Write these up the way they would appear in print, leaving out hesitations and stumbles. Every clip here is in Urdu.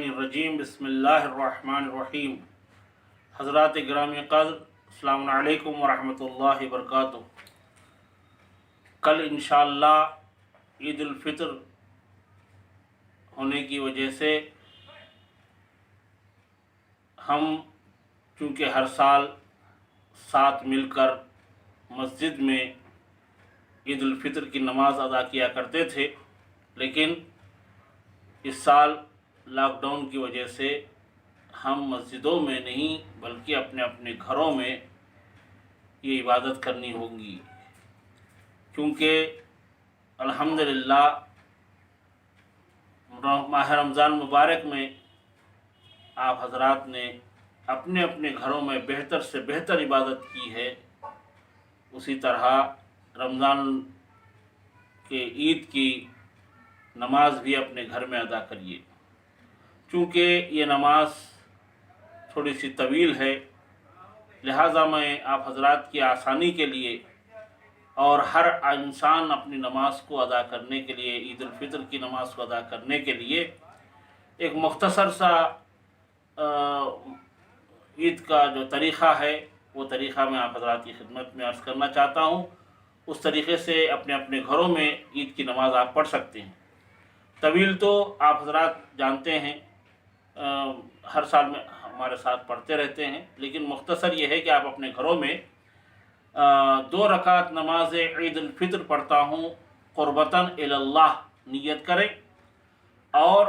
الرجیم بسم اللہ الرحمن الرحیم۔ حضرات گرامی قدر، السلام علیکم ورحمۃ اللہ وبرکاتہ۔ کل انشاءاللہ عید الفطر ہونے کی وجہ سے ہم چونکہ ہر سال ساتھ مل کر مسجد میں عید الفطر کی نماز ادا کیا کرتے تھے، لیکن اس سال لاک ڈاؤن کی وجہ سے ہم مسجدوں میں نہیں بلکہ اپنے اپنے گھروں میں یہ عبادت کرنی ہوگی، کیونکہ الحمدللہ ماہ رمضان مبارک میں آپ حضرات نے اپنے اپنے گھروں میں بہتر سے بہتر عبادت کی ہے، اسی طرح رمضان کے عید کی نماز بھی اپنے گھر میں ادا کریے۔ چونکہ یہ نماز تھوڑی سی طویل ہے، لہٰذا میں آپ حضرات کی آسانی کے لیے اور ہر انسان اپنی نماز کو ادا کرنے کے لیے، عید الفطر کی نماز کو ادا کرنے کے لیے ایک مختصر سا عید کا جو طریقہ ہے وہ طریقہ میں آپ حضرات کی خدمت میں عرض کرنا چاہتا ہوں۔ اس طریقے سے اپنے اپنے گھروں میں عید کی نماز آپ پڑھ سکتے ہیں۔ طویل تو آپ حضرات جانتے ہیں، ہر سال میں ہمارے ساتھ پڑھتے رہتے ہیں، لیکن مختصر یہ ہے کہ آپ اپنے گھروں میں 2 رکعت نماز عید الفطر پڑھتا ہوں قربتاً اللہ نیت کریں، اور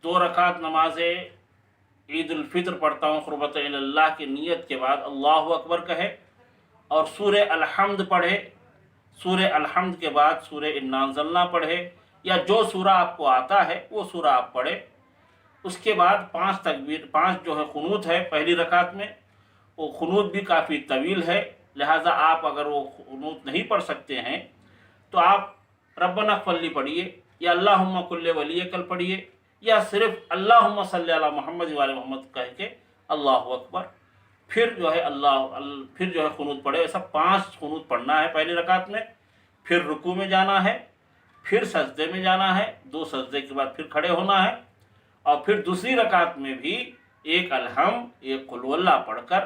2 رکعت نماز عید الفطر پڑھتا ہوں قربتاً اللہ کی نیت کے بعد اللہ اکبر کہے اور سورہ الحمد پڑھے۔ سورہ الحمد کے بعد سورہ انا انزلنا پڑھے، یا جو سورہ آپ کو آتا ہے وہ سورہ آپ پڑھے۔ اس کے بعد 5 تکبیر، 5 جو ہے قنوت ہے پہلی رکعت میں، وہ قنوت بھی کافی طویل ہے، لہٰذا آپ اگر وہ قنوت نہیں پڑھ سکتے ہیں تو آپ ربنا اغفر لی پڑھیے، یا اللہم کل ولیک پڑھیے، یا صرف اللہم صلی علی محمد وعلی محمد کہہ کے اللہ اکبر، پھر جو ہے قنوت پڑھے۔ ایسا 5 قنوت پڑھنا ہے پہلی رکعت میں، پھر رکوع میں جانا ہے، پھر سجدے میں جانا ہے، 2 سجدے کے بعد پھر کھڑے ہونا ہے، اور پھر دوسری رکعت میں بھی ایک الحمد، ایک قل واللہ پڑھ کر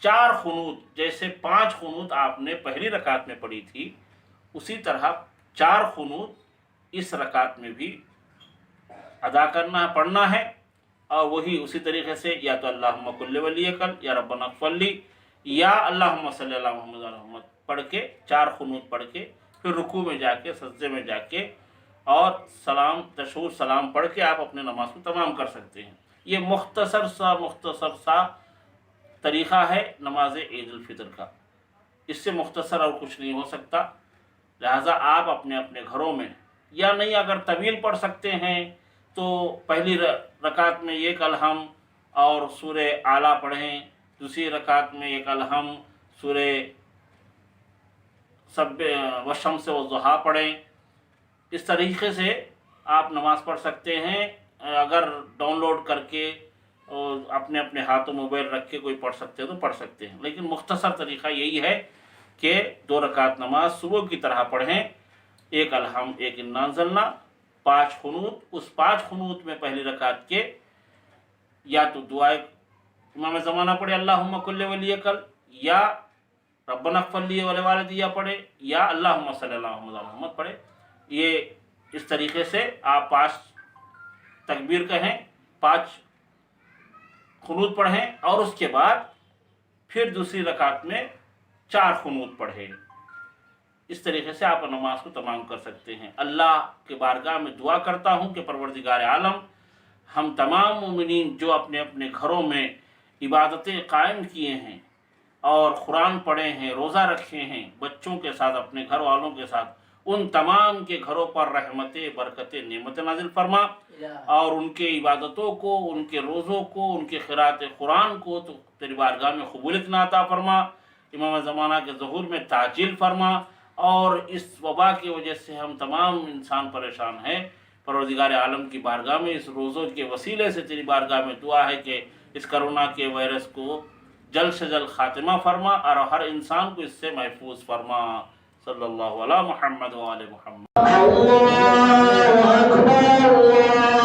4 قنوت، جیسے 5 قنوت آپ نے پہلی رکعت میں پڑھی تھی اسی طرح 4 قنوت اس رکعت میں بھی ادا کرنا ہے، پڑھنا ہے، اور وہی اسی طریقے سے یا تو اللہم کل ولیک یا ربنا اغفر لی یا اللہم صلی اللہ محمد علی محمد پڑھ کے 4 قنوت پڑھ کے پھر رکوع میں جا کے سجدے میں جا کے اور تشہد سلام پڑھ کے آپ اپنے نماز کو تمام کر سکتے ہیں۔ یہ مختصر سا طریقہ ہے نماز عید الفطر کا، اس سے مختصر اور کچھ نہیں ہو سکتا، لہٰذا آپ اپنے اپنے گھروں میں، یا نہیں اگر طویل پڑھ سکتے ہیں تو پہلی رکعت میں ایک الحمد اور سورہ اعلیٰ پڑھیں، دوسری رکعت میں ایک الحمد سورہ والشمس والضحیٰ پڑھیں۔ اس طریقے سے آپ نماز پڑھ سکتے ہیں۔ اگر ڈاؤن لوڈ کر کے اور اپنے اپنے ہاتھوں موبائل رکھ کے کوئی پڑھ سکتے ہیں تو پڑھ سکتے ہیں، لیکن مختصر طریقہ یہی ہے کہ 2 رکعت نماز صبح کی طرح پڑھیں، ایک الحمد، ایک انا انزلنا، 5 قنوت، اس 5 قنوت میں پہلی رکعت کے یا تو دعائے امام زمانہ پڑھے اللہم کل ولیک، یا ربنا اغفر لی ولوالدی پڑھے، یا اللہم صلی اللہ محمد علی محمد پڑھے۔ یہ اس طریقے سے آپ 5 تکبیر کہیں، 5 قنوت پڑھیں، اور اس کے بعد پھر دوسری رکعت میں 4 قنوت پڑھیں۔ اس طریقے سے آپ نماز کو تمام کر سکتے ہیں۔ اللہ کے بارگاہ میں دعا کرتا ہوں کہ پروردگار عالم ہم تمام مومنین جو اپنے اپنے گھروں میں عبادتیں قائم کیے ہیں اور قرآن پڑھے ہیں، روزہ رکھے ہیں، بچوں کے ساتھ، اپنے گھر والوں کے ساتھ، ان تمام کے گھروں پر رحمتیں برکتیں نعمتیں نازل فرما، اور ان کے عبادتوں کو، ان کے روزوں کو، ان کے قرات قرآن کو تو تیری بارگاہ میں قبولیت عطا فرما، امام زمانہ کے ظہور میں تعجیل فرما، اور اس وبا کی وجہ سے ہم تمام انسان پریشان ہیں، پروردگار عالم کی بارگاہ میں اس روزوں کے وسیلے سے تیری بارگاہ میں دعا ہے کہ اس کرونا کے وائرس کو جلد سے جلد خاتمہ فرما اور ہر انسان کو اس سے محفوظ فرما۔ صلی اللہ علیہ محمد و آل محمد۔ اللہ اکبر، اللہ